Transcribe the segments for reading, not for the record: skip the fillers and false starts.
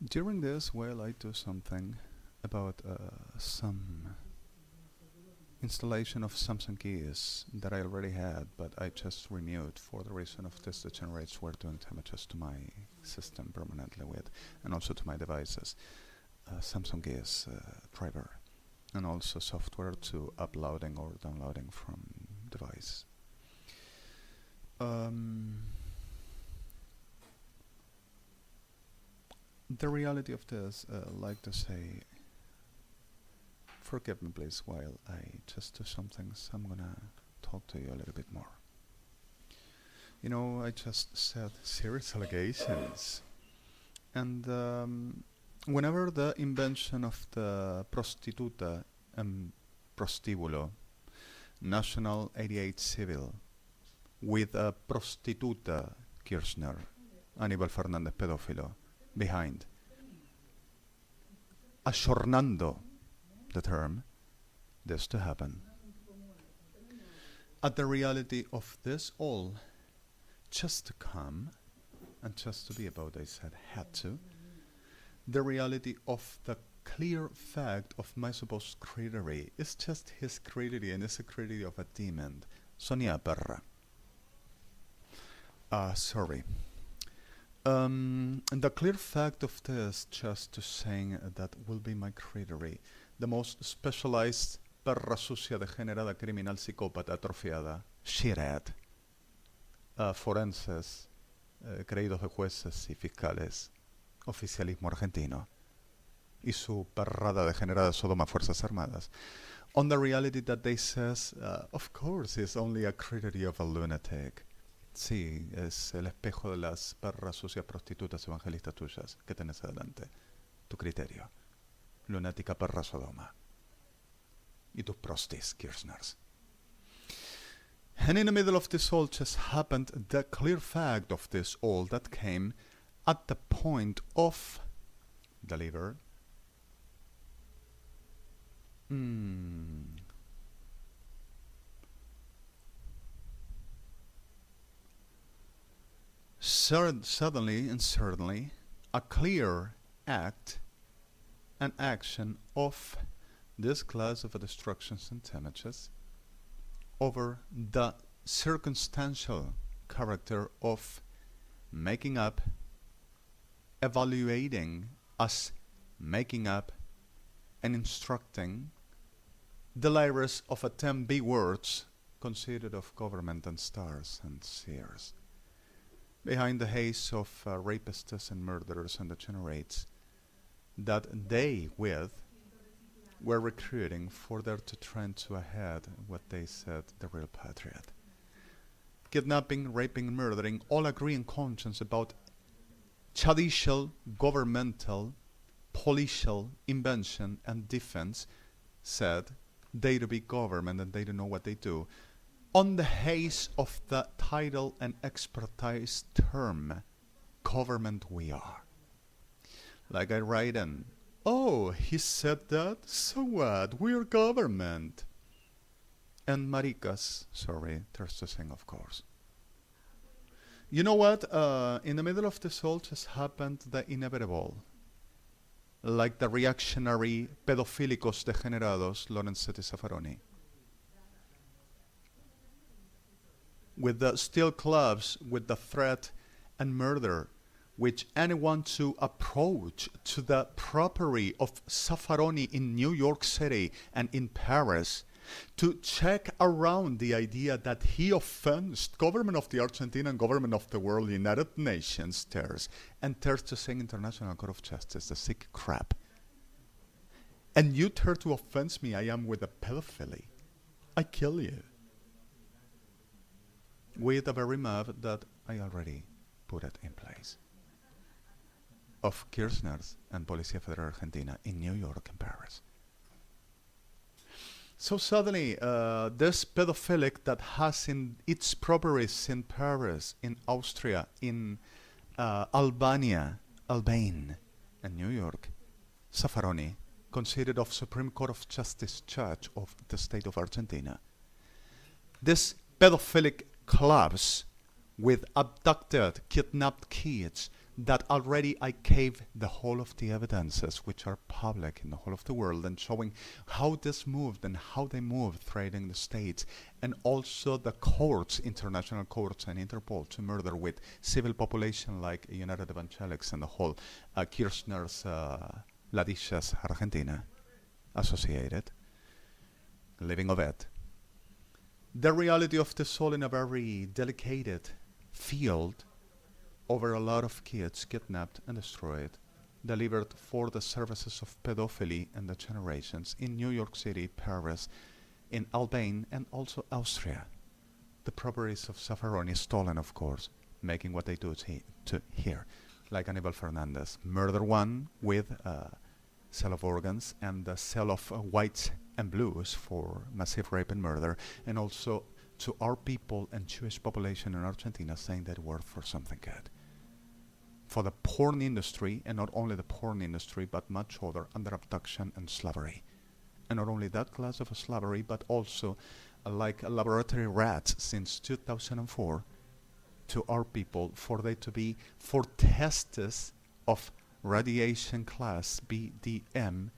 During this, while I do something about some installation of Samsung keys that I already had, but I just renewed for the reason of this degenerates were doing damages to my system permanently with, and also to my devices. Samsung keys driver, and also software to uploading or downloading from device. The reality of this, like to say, forgive me please while I just do something, so I'm gonna talk to you a little bit more. You know, I just said serious allegations, and whenever the invention of the prostituta and prostíbulo, National 88 Civil, with a prostituta Kirchner, Aníbal Fernández pedófilo, behind, ashornando the term, this to happen. At the reality of this all, just to come, and just to be about, I said, had to, the reality of the clear fact of my supposed creatorry is just his creatorry, and it's a creatorry of a demon. Sonia perra. Sorry. The clear fact of this, just to saying that will be my creatorry, the most specialized perra sucia degenerada criminal psicópata atrofiada, shithead, forenses, creídos de jueces y fiscales, oficialismo argentino, y su perrada degenerada Sodoma Fuerzas Armadas, on the reality that they says, of course, it's only a creatorry of a lunatic. Sí, es el espejo de las perras sucias prostitutas evangelistas tuyas que tenés adelante. Tu criterio. Lunática perra Sodoma. Y tus prostis, Kirschners. And in the middle of this all just happened the clear fact of this all that came at the point of deliver. Suddenly and certainly a clear act and action of this class of destructions and damages over the circumstantial character of making up, evaluating as making up and instructing the lyrics of a 10 big words considered of government and stars and seers. Behind the haze of rapists and murderers and degenerates that they were recruiting for there to trend to ahead what they said the real patriot. Kidnapping, raping, murdering, all agree in conscience about judicial, governmental, policial invention and defense, said they to be government and they don't know what they do. On the haze of the title and expertise term, government we are. Like I write in, oh, he said that? So what? We're government. And maricas, sorry, there's the thing, of course. You know what? In the middle of this all just happened the inevitable. Like the reactionary pedophilicos degenerados Lorenzetti Zaffaroni. With the steel clubs, with the threat and murder, which anyone to approach to the property of Zaffaroni in New York City and in Paris, to check around the idea that he offends government of the Argentina and government of the world, United Nations tears, and tears to saying International Court of Justice, the sick crap. And you dare to offend me, I am with a pedophilia. I kill you. With a very map that I already put it in place. Of Kirschners and Policía Federal Argentina in New York and Paris. So suddenly, this pedophilic that has in its properties in Paris, in Austria, in Albania, and New York, Zaffaroni, considered of Supreme Court of Justice judge of the state of Argentina. This pedophilic clubs with abducted, kidnapped kids that already I gave the whole of the evidences which are public in the whole of the world and showing how this moved and how they moved threatening the states, and also the courts, international courts and Interpol to murder with civil population like United Evangelics and the whole Kirschner's Ladicias Argentina associated, living of it. The reality of the soul in a very delicate field over a lot of kids kidnapped and destroyed, delivered for the services of pedophilia and the generations in New York City, Paris, in Albania, and also Austria. The properties of Zaffaroni stolen, of course, making what they do to here, like Aníbal Fernández. Murder one with sale of organs and the sale of whites and blues for massive rape and murder, and also to our people and Jewish population in Argentina saying that worth for something good. For the porn industry, and not only the porn industry, but much other, under abduction and slavery. And not only that class of slavery, but also like laboratory rats since 2004 to our people, for they to be for tests of radiation class BDM,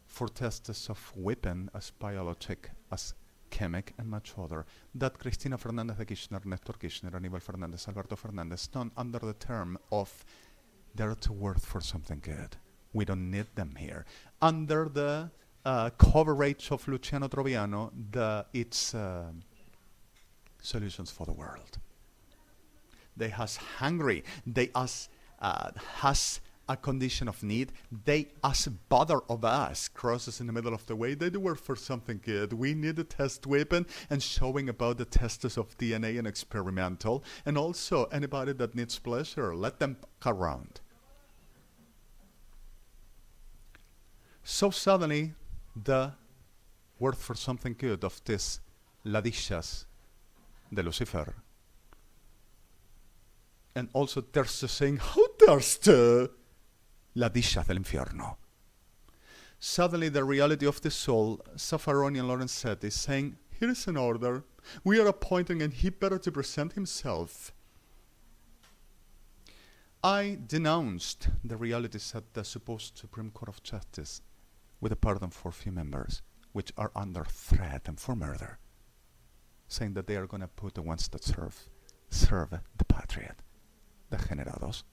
for tests of weapon as biologic, as chemic, and much other, that Cristina Fernández de Kirchner, Néstor Kirchner, Aníbal Fernández, Alberto Fernández, done under the term of they're too worth for something good. We don't need them here. Under the coverage of Luciano Troviano, it's solutions for the world. They has hungry. They has a condition of need. They as bother of us crosses in the middle of the way. They do work for something good. We need a test weapon and showing about the tests of DNA and experimental. And also anybody that needs pleasure, let them around. So suddenly the word for something good of this Ladicias de Lucifer. And also there's the saying, how thirsty? Ladicias del infierno. Suddenly the reality of the soul, Zaffaroni and Lorenzetti is saying, here is an order. We are appointing and he better to present himself. I denounced the realities at the supposed Supreme Court of Justice with a pardon for few members, which are under threat and for murder, saying that they are going to put the ones that serve the patriot, the DEGENERADOS.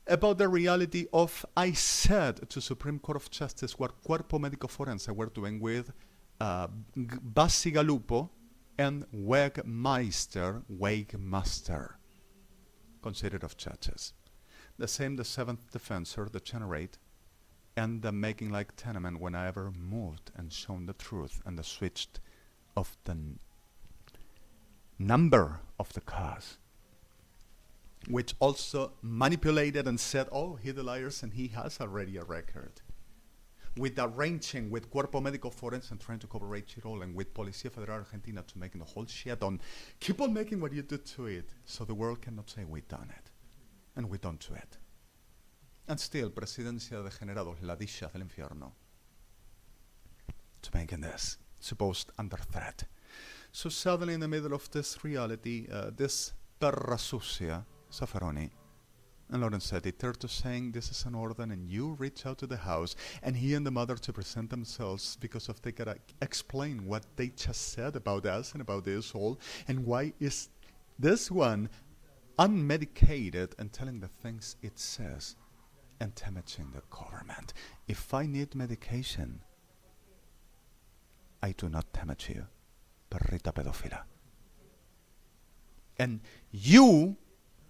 About the reality of, I said to Supreme Court of Justice what Cuerpo Médico Forense were doing with Basigalupo and Wegmeister, considered of judges. The same the seventh defensor, the generate, and the making like tenement when I ever moved and shown the truth and the switched of the number of the cause, which also manipulated and said, oh, he the liars and he has already a record. With arranging with Cuerpo Médico Forense and trying to cooperate it all, and with Policía Federal Argentina to making the whole shit on, keep on making what you do to it, so the world cannot say we done it. And we done to it. And still, Presidencia de Generados, Ladicias del Infierno, to making this, supposed under threat. So suddenly in the middle of this reality, this perra sucia, Zaffaroni and Lorenzetti turn to saying this is an order and you reach out to the house and he and the mother to present themselves because of they gotta explain what they just said about us and about this all and why is this one unmedicated and telling the things it says and damaging the government. If I need medication, I do not damage you, perrita pedófila. And you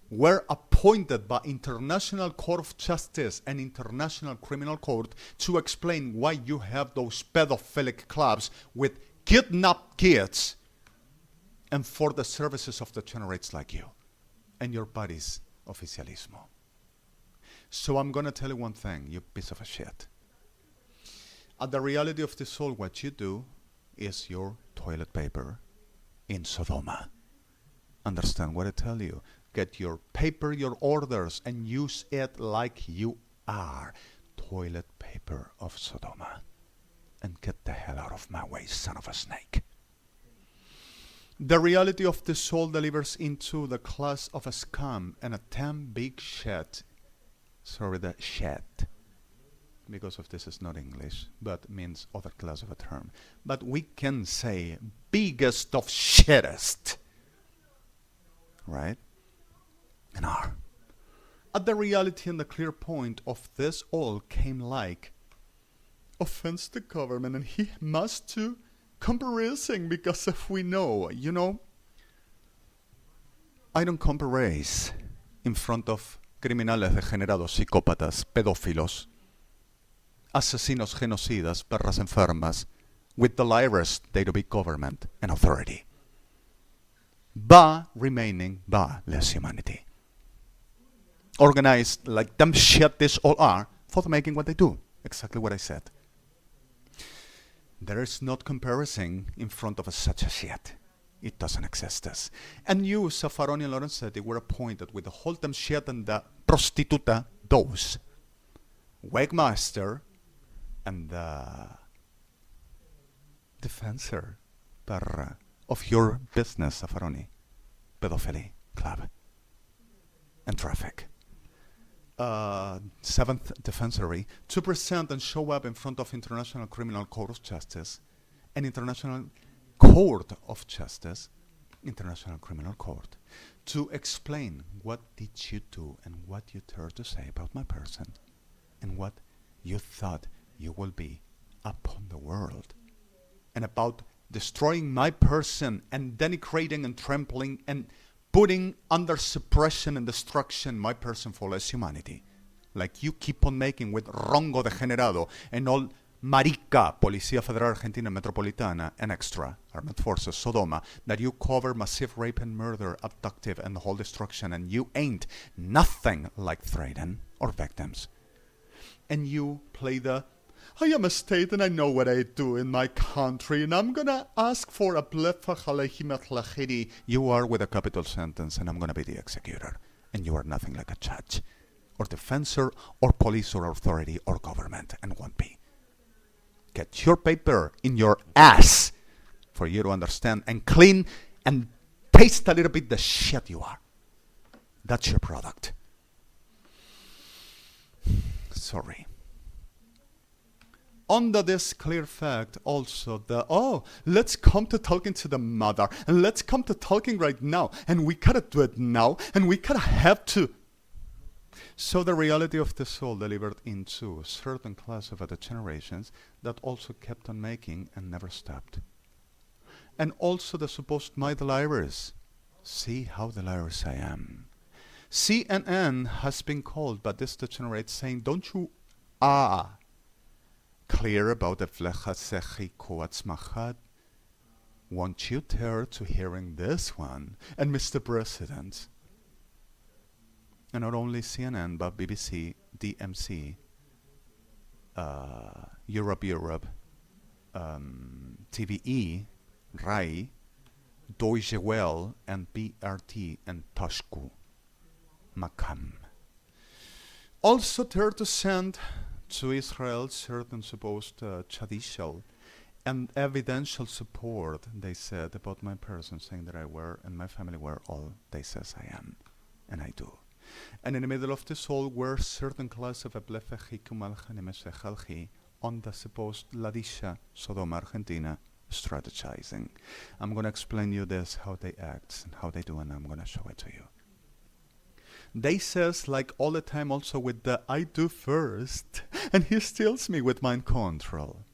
were appointed by International Court of Justice and International Criminal Court to explain why you have those pedophilic clubs with kidnapped kids and for the services of the generates like you and your buddies oficialismo. So I'm going to tell you one thing, you piece of a shit. At the reality of the soul, what you do is your toilet paper in Sodoma. Understand what I tell you? Get your paper, your orders, and use it like you are. Toilet paper of Sodoma. And get the hell out of my way, son of a snake. The reality of the soul delivers into the class of a scum and a 10 big shit. Sorry, the shit. Because of this is not English, but means other class of a term. But we can say biggest of shittest. Right? And are. At the reality and the clear point of this all came like offense to government, and he must to comparison because if we know, you know, I don't compare in front of criminales degenerados, psicópatas, pedófilos, asesinos, genocidas, perras enfermas, with the liars, they to be government and authority. But remaining by less humanity. Organized like them shit this all are for the making what they do. Exactly what I said. There is not comparison in front of such a shit. It doesn't exist as. And you, Zaffaroni and Lorenzetti, were appointed with the whole damn shit and the prostituta, those. Wegmaster and the defensor of your business, Zaffaroni. Pedophilia club. And traffic. Seventh defensory to present and show up in front of International Criminal Court of Justice and International Court of Justice, International Criminal Court, to explain what did you do and what you dared to say about my person and what you thought you will be upon the world and about destroying my person and denigrating and trampling and putting under suppression and destruction my person for less humanity. Like you keep on making with Rongo Degenerado and all Marica, Policía Federal Argentina Metropolitana and extra armed forces, Sodoma, that you cover massive rape and murder, abductive and the whole destruction, and you ain't nothing like threaten or victims. And you play the I am a state and I know what I do in my country and I'm gonna ask for a blefa. You are with a capital sentence and I'm gonna be the executor. And you are nothing like a judge or defensor or police or authority or government and won't be. Get your paper in your ass for you to understand and clean and taste a little bit the shit you are. That's your product. Sorry. Under this clear fact also let's come to talking to the mother and let's come to talking right now and we gotta do it now and we gotta have to. So the reality of the soul delivered into a certain class of other generations that also kept on making and never stopped. And also the supposed my delirers. See how delirous I am. CNN has been called by this degenerate saying, don't you clear about the flechasechi koatzmachad? Won't you dare to hearing this one? And Mr. President, and not only CNN, but BBC, DMC, Europe, TVE, RAI, Deutsche Welle, and BRT, and SODOMA-KIRSCHNER. Also dare to send to Israel certain supposed judicial and evidential support, they said, about my person, saying that I were and my family were all they says I am, and I do. And in the middle of this all were certain class of on the supposed Ladisha, Sodoma, Argentina, strategizing. I'm going to explain you this, how they act and how they do, and I'm going to show it to you. They says, like all the time also with the I do first, and he steals me with mind control.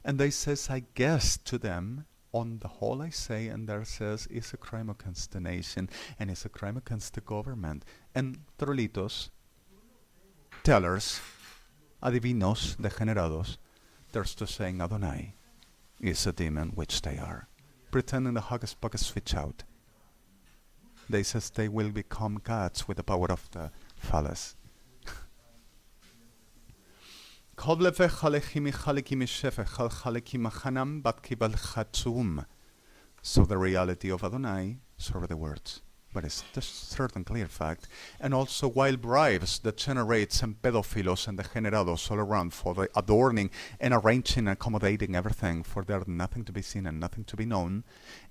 And they says, I guess to them, on the whole I say, and there says, it's a crime against the nation, and it's a crime against the government. And trolitos, tellers, adivinos, degenerados, there's to saying Adonai is a demon, which they are, pretending the hocus pocus switch out. They says they will become gods with the power of the phallus. So the reality of Adonai, sorry the words, but it's a certain clear fact, and also wild bribes, degenerates and pedophilos and degenerados all around for the adorning and arranging and accommodating everything for there nothing to be seen and nothing to be known,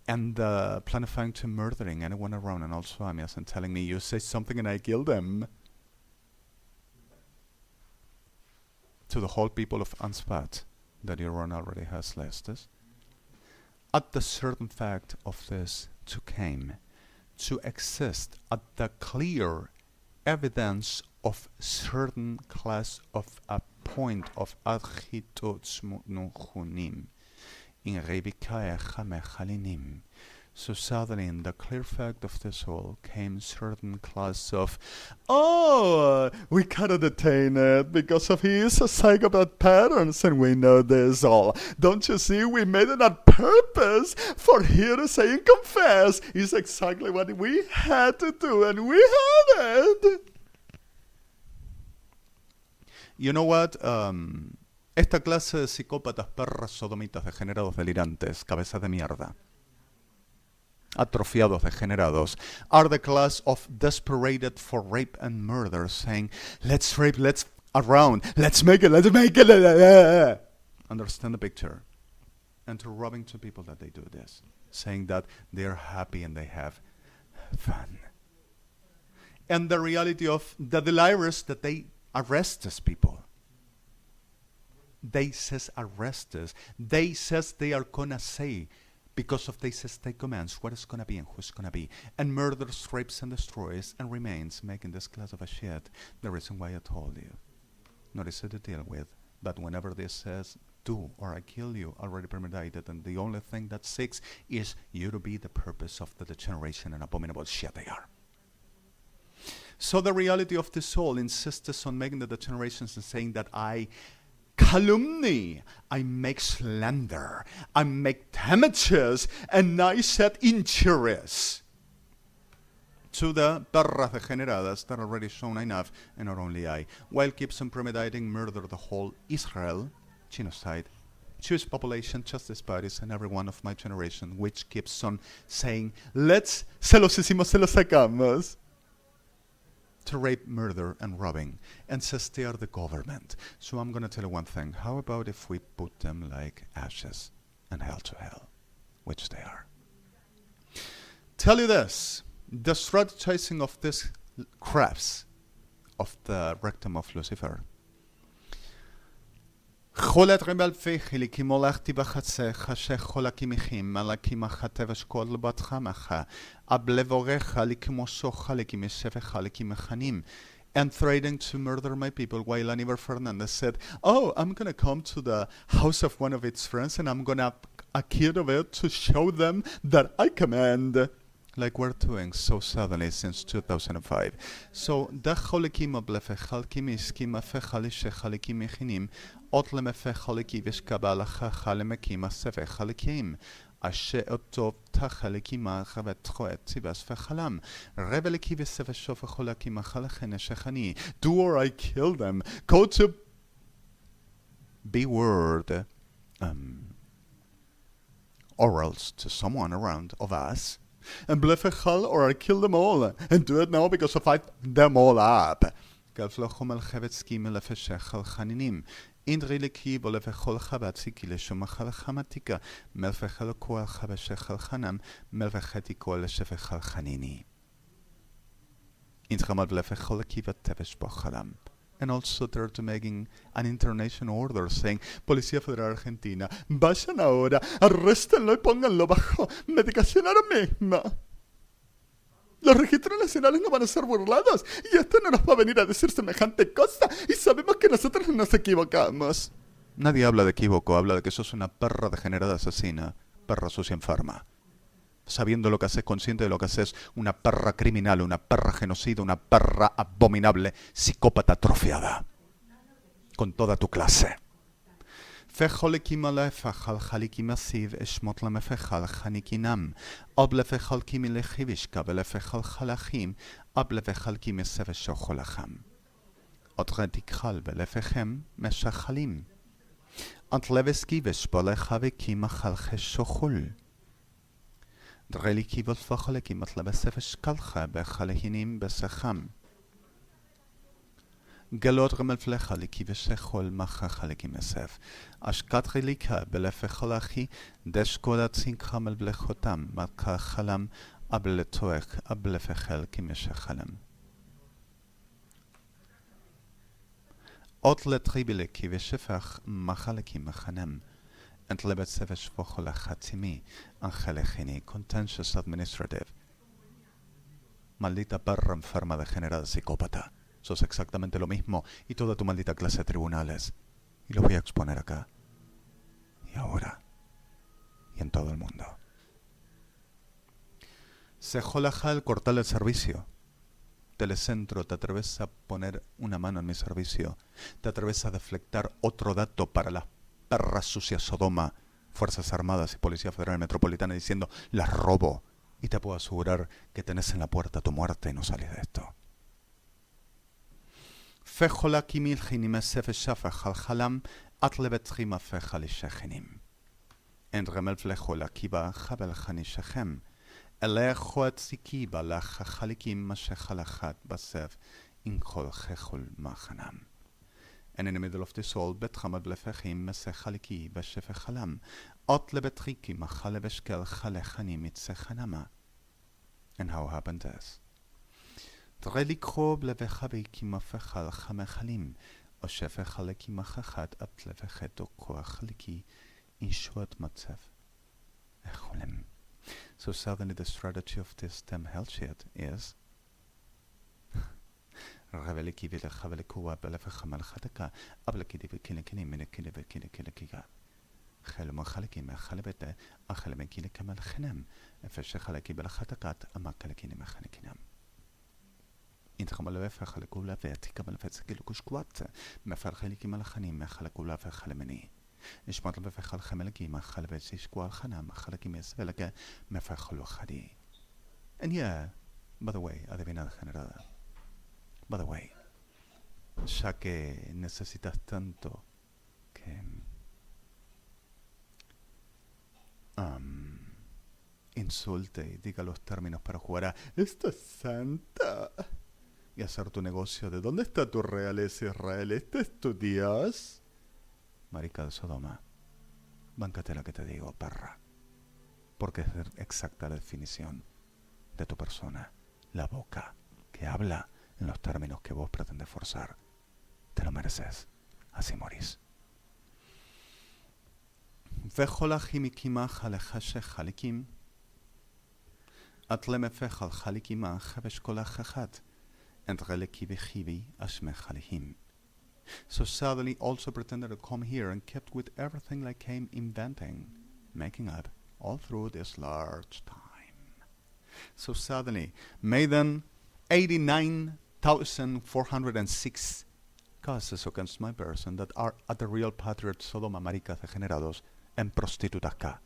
and planifying to murdering anyone around, and also amias, and telling me you say something and I kill them. To the whole people of Anspat that Iran already has listed, at the certain fact of this to came to exist at the clear evidence of certain class of a point of adhitotsmunuchunim in revikae chamechalinim. So suddenly in the clear fact of this all came certain class of, oh, we cannot detain it because of his psychopath patterns, and we know this all. Don't you see, we made it on purpose for here to say and confess. It's exactly what we had to do, and we had it. You know what? Esta clase de psicópatas, perras, sodomitas, degenerados, delirantes, cabezas de mierda, atrofiados, degenerados, are the class of desperate for rape and murder, saying, let's rape, let's around, let's make it. Understand the picture? And to robbing to people that they do this, saying that they're happy and they have fun. And the reality of the delirious that they arrest these people. They says arrest us. They says they are gonna say, because of they says they commands what is gonna be and who's gonna be, and murders, rapes, and destroys, and remains, making this class of a shit the reason why I told you. Not easy to deal with, but whenever this says do or I kill you, already premeditated, and the only thing that seeks is you to be the purpose of the degeneration and abominable shit they are. So the reality of the soul insists on making the degenerations and saying that I calumny, I make slander, I make damages, and I set injuries to the perras degeneradas that already shown enough, and not only I, while keeps on premeditating murder the whole Israel, genocide, Jewish population, justice parties, and every one of my generation, which keeps on saying, let's, se los hicimos, se los sacamos, to rape, murder, and robbing, and says they are the government. So I'm going to tell you one thing. How about if we put them like ashes and hell to hell, which they are? Tell you this, the strategizing of these crafts of the rectum of Lucifer. חולת רבל פיכי לכי מולכתי בחצה חשך חולקים מכים מלכים החטא ושקול לבתך מחה אבלבורך לכמו שוחה לכי משפך לכי מחנים, and threatening to murder my people, while Anivar Fernandez said, oh, I'm going to come to the house of one of its friends and I'm going to accuse of it to show them that I command. Like we're doing so suddenly since 2005. So, da cholikim oblefe chalkim iskim afe chalishe chalikim mechinim, otlem afe chaliki vishkabalacha chalemekim asefe chalikim, ashe otov ta chalikima chavetchoet tzibas fechalam, reveliki visefe shofe cholakim achalechen eshechani, do or I kill them, go to be word orals to someone around of us, and blefechal, or I kill them all, and do it now because I fight them all up. Galflochum el chevetski melefeshechal chaninim. Indriliki bolefechol chabatziki leshomachal chamatika, melfechal koal chabeshechal chanam, melfechetiko leshefechal chanini. Intramal blefechol kivat tevesh bochalam. And also they're making an international order saying, Policía Federal Argentina, vayan ahora, arréstenlo y pónganlo bajo medicación ahora mismo. Los registros nacionales no van a ser burlados y esto no nos va a venir a decir semejante cosa y sabemos que nosotros nos equivocamos. Nadie habla de equívoco, habla de que sos una perra degenerada asesina, perra sucia enferma. Sabiendo lo que haces, consciente de lo que haces, una perra criminal, una perra genocida, una perra abominable, psicópata atrofiada, con toda tu clase. Fecholikim alefechal chalikim asiv eshmot lamefechal chanikinam, ablefechal kimi lechivishka belefechal chalachim, ablefechal kimi seveshocholacham. Otretikchal belefechem meshachalim. Antleveski veshbolecha vekima chalchesh shochul. דרליקי ולפחלקי מטלב ספש כלכה בחלהינים בסחם. גלות רמל פלחליקי ושחול מחה חלקי מסף. אשקת חליקה בלפחלכי דשקודה צינקם על בלחותם מלכה חלם אבלתוח אבלפחל כמשחלם. אות לטריביליקי ושפח מחלקי מחנם. Entlebet seves fojola hatzimi, angelechini, contentious administrative. Maldita perra enferma degenerada psicópata. Sos exactamente lo mismo y toda tu maldita clase de tribunales. Y lo voy a exponer acá. Y ahora. Y en todo el mundo. Se jolaja el cortar el servicio. Telecentro, ¿te atreves a poner una mano en mi servicio? ¿Te atreves a deflectar otro dato para las perras sucias Sodoma, Fuerzas Armadas y Policía Federal Metropolitana diciendo, las robo? Y te puedo asegurar que tenés en la puerta tu muerte y no salís de esto. Fejola kimil jinim sefe shafa halhalam atlebet jima fejali shechenim. Endremel flejola kiba jabel jani shechem. Elechoat sikiba la jalikim mashehalachat basef inkol jechol machanam. And in the middle of this all, betchamad blefechim mesechaliki beshefechalam, ot lebetriki machale beshkel chalechani mitzechanama. And how happened this? Drelikho blevechaviki mafechal chamechalim, o shefechaleki machachat at levecheto koachaliki inshuat matzef echolem. So suddenly the strategy of this damn hell shit is Raveliki vile Havelikuwa Belefhamal Hataka, Ablakidi Kilikini, Minikini, Kinikiga. Helmohaliki, Mahalebete, Ahelemekili Kamal Henem, and Feshahalaki Belhatakat, Amakalakini Mechanikinam. Intramaleve Halakula Verticamal Vetskilukushquat, Mefarheliki Malachani, Mehalakula Halemeni. Ishmatel Vefehal Hamelaki, Mahalevesqual Hanam, Halakimes Velaka, Mefahalohadi. And yeah, by the way, adivina generada. By the way, ya que necesitas tanto que insulte y diga los términos para jugar a ¡Esto es santa! Y hacer tu negocio de ¿dónde está tu realeza Israel? ¿Este es tu Dios? Marica de Sodoma, báncate la que te digo, perra. Porque es exacta la definición de tu persona. La boca que habla en los términos que vos pretendes forzar. Te lo mereces. Así morís. Vejola jimikima jalejashe jalikim. Atleme fejal jalikima javeshkola jajat. Entreleki bejibi ashme jalihim. So suddenly also pretended to come here and kept with everything like came inventing, making up all through this large time. So suddenly, Maiden 89,406 cases against my person that are at the real patriot Sodoma-Maricas degenerados and prostitutas,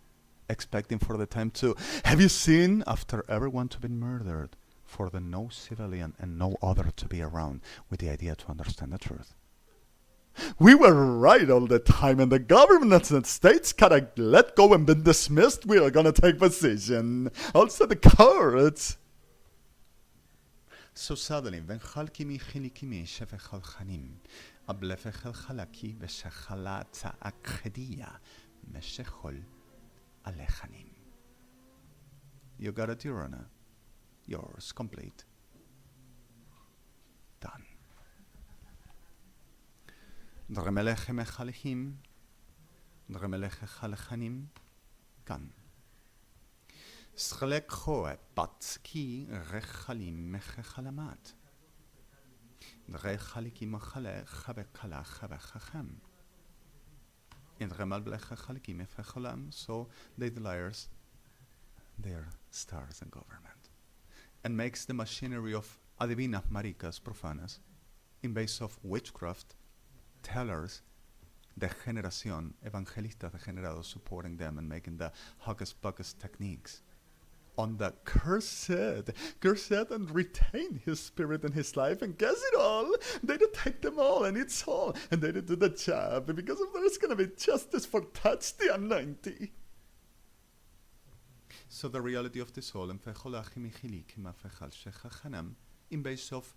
expecting for the time to, have you seen, after everyone to be murdered, for the no civilian and no other to be around with the idea to understand the truth. We were right all the time, and the governments and states gotta let go and been dismissed. We are gonna take position. Also the courts. So suddenly, when Halkimi Hinikimi Shefechal Hanim, Ablefechel Halaki, Beshachalatza Akhedia, Meshechol Alechanim. You got it, Your Honor. Yours, complete. Done. Dremelech Mechalihim, Dremelech Halechanim, Gan. Schlek Hoe Batski Rechalim Mechalamat. Rechaliki Machale Chabekala Chabechachem. In Remal Blechachaliki Mefechalam, so they delires their stars and government, and makes the machinery of adivinas maricas profanas in base of witchcraft, tellers, degeneración, evangelistas degenerados supporting them and making the hocus-pocus techniques on the cursed and retain his spirit and his life, and guess it all, they detect them all and it's all, and they do the job, and because of that it's gonna be justice for touch the anointing. So the reality of the soul, in base of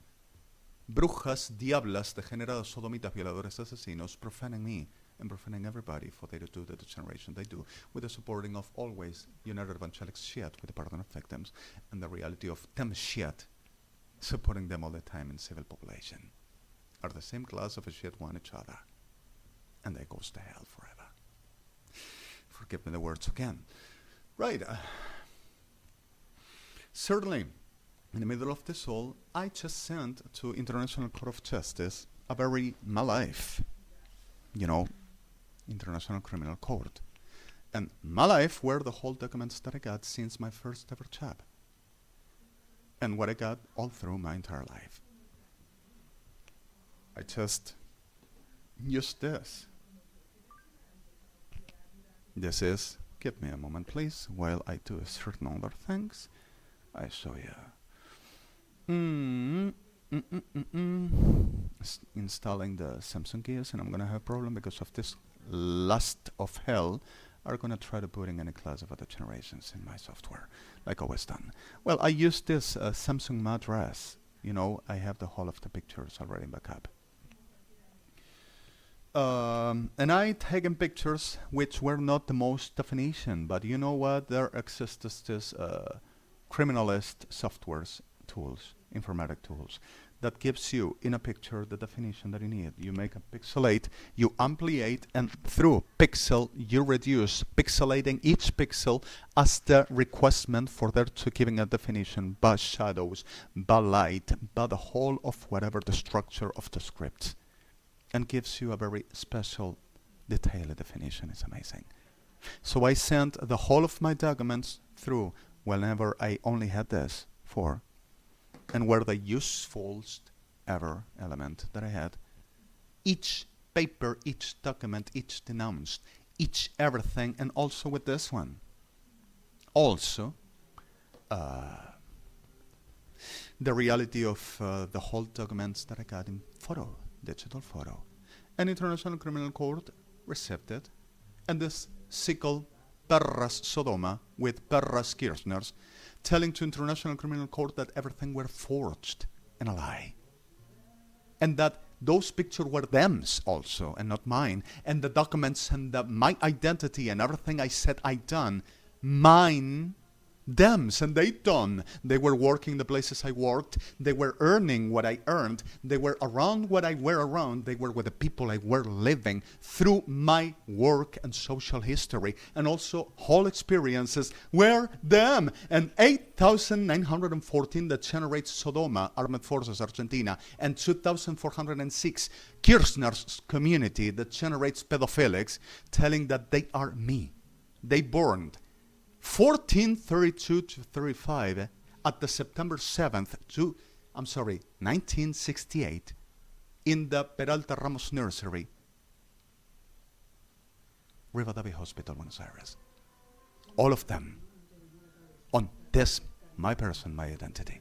brujas, diablas, degenerados, sodomitas, violadores, asesinos, profaning me and profaning everybody for they do the degeneration they do, with the supporting of always United Evangelics shit with the pardon of victims, and the reality of them shit supporting them all the time in civil population, are the same class of a shit one each other, and they goes to hell forever. Forgive me the words again. Right. Certainly, in the middle of this all, I just sent to International Court of Justice a very life, International Criminal Court. And my life were the whole documents that I got since my first ever job. And what I got all through my entire life. I just used this. This is, give me a moment please, while I do certain other things. I show you. Installing the Samsung gears, and I'm gonna have a problem because of this lust of hell are gonna try to put in any class of other generations in my software, like always done. Well, I use this Samsung Madras. I have the whole of the pictures already in backup. And I taken pictures which were not the most definition, but you know what? There exists this criminalist softwares tools, informatic tools, that gives you in a picture the definition that you need. You make a pixelate, you ampliate, and through pixel you reduce, pixelating each pixel as the requestment for there to giving a definition by shadows, by light, by the whole of whatever the structure of the script, and gives you a very special detailed definition. It's amazing. So I sent the whole of my documents through whenever I only had this for, and were the usefulest ever element that I had. Each paper, each document, each denounced, each everything, and also with this one. Also, the reality of the whole documents that I got in photo, digital photo. An International Criminal Court received it, and this sickle perras Sodoma with perras Kirschners telling to International Criminal Court that everything were forged and a lie. And that those pictures were them's also and not mine. And the documents and my identity and everything I said I done, mine, them's, and they done. They were working the places I worked. They were earning what I earned. They were around what I were around. They were with the people I were living through my work and social history. And also whole experiences were them. And 8,914 that generates Sodoma, Armed Forces Argentina, and 2,406 Kirschner's community that generates pedophilics, telling that they are me. They burned 1432 to 35 at the September 7th to, 1968 in the Peralta Ramos Nursery, Rivadavia Hospital, Buenos Aires. All of them on this, my person, my identity.